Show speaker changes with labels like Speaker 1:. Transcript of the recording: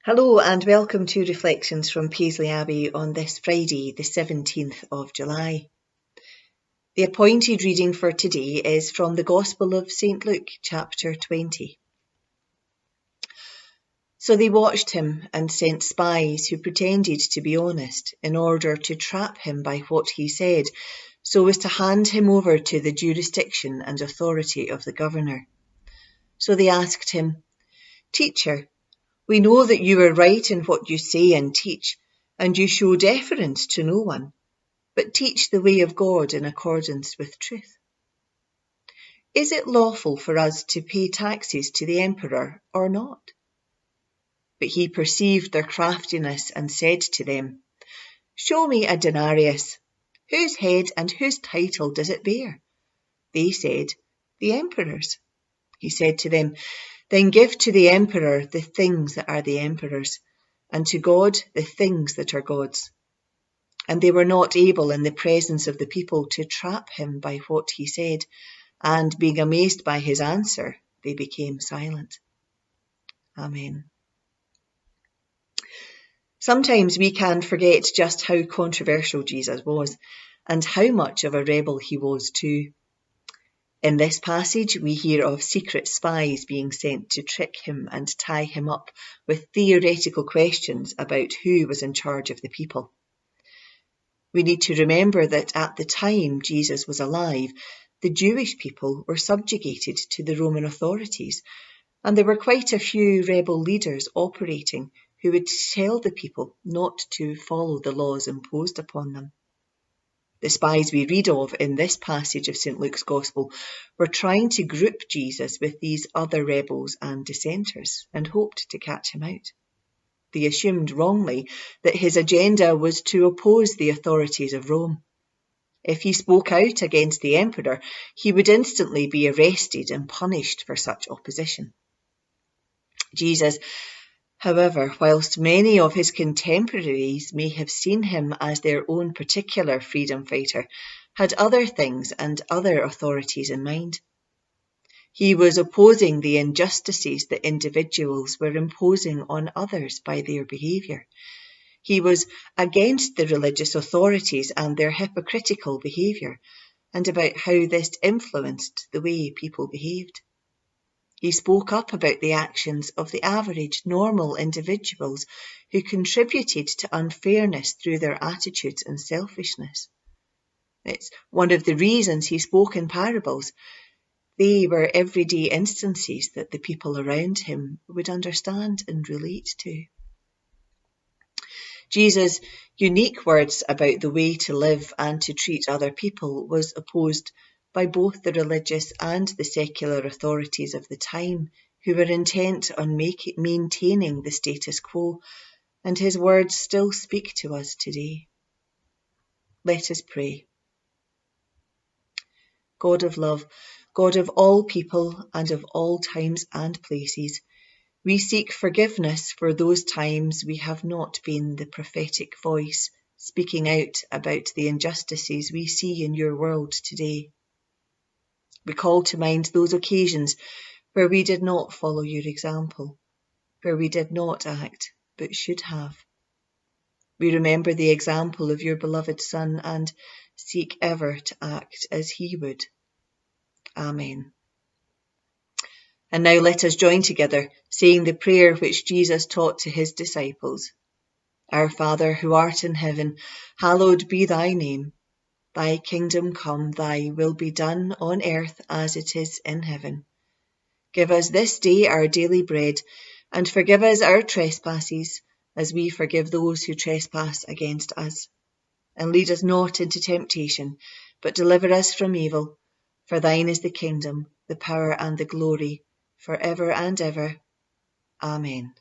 Speaker 1: Hello and welcome to Reflections from Paisley Abbey on this Friday, the 17th of July. The appointed reading for today is from the Gospel of St. Luke, chapter 20. So they watched him and sent spies who pretended to be honest in order to trap him by what he said, so as to hand him over to the jurisdiction and authority of the governor. So they asked him, "Teacher, we know that you are right in what you say and teach, and you show deference to no one, but teach the way of God in accordance with truth. Is it lawful for us to pay taxes to the emperor or not?" But he perceived their craftiness and said to them, "Show me a denarius. Whose head and whose title does it bear?" They said, "The emperor's." He said to them, "Then give to the emperor the things that are the emperor's, and to God the things that are God's." And they were not able in the presence of the people to trap him by what he said, and being amazed by his answer, they became silent. Amen. Sometimes we can forget just how controversial Jesus was, and how much of a rebel he was too. In this passage, we hear of secret spies being sent to trick him and tie him up with theoretical questions about who was in charge of the people. We need to remember that at the time Jesus was alive, the Jewish people were subjugated to the Roman authorities, and there were quite a few rebel leaders operating who would tell the people not to follow the laws imposed upon them. The spies we read of in this passage of St. Luke's Gospel were trying to group Jesus with these other rebels and dissenters and hoped to catch him out. They assumed wrongly that his agenda was to oppose the authorities of Rome. If he spoke out against the emperor, he would instantly be arrested and punished for such opposition. Jesus, however, whilst many of his contemporaries may have seen him as their own particular freedom fighter, had other things and other authorities in mind. He was opposing the injustices that individuals were imposing on others by their behaviour. He was against the religious authorities and their hypocritical behaviour, and about how this influenced the way people behaved. He spoke up about the actions of the average, normal individuals who contributed to unfairness through their attitudes and selfishness. It's one of the reasons he spoke in parables. They were everyday instances that the people around him would understand and relate to. Jesus' unique words about the way to live and to treat other people was opposed by both the religious and the secular authorities of the time, who were intent on maintaining the status quo, and his words still speak to us today. Let us pray. God of love, God of all people and of all times and places, we seek forgiveness for those times we have not been the prophetic voice speaking out about the injustices we see in your world today. We call to mind those occasions where we did not follow your example, where we did not act but should have. We remember the example of your beloved Son and seek ever to act as he would. Amen. And now let us join together, saying the prayer which Jesus taught to his disciples. Our Father, who art in heaven, hallowed be thy name. Thy kingdom come, thy will be done on earth as it is in heaven. Give us this day our daily bread, and forgive us our trespasses, as we forgive those who trespass against us. And lead us not into temptation, but deliver us from evil. For thine is the kingdom, the power and the glory, for ever and ever. Amen.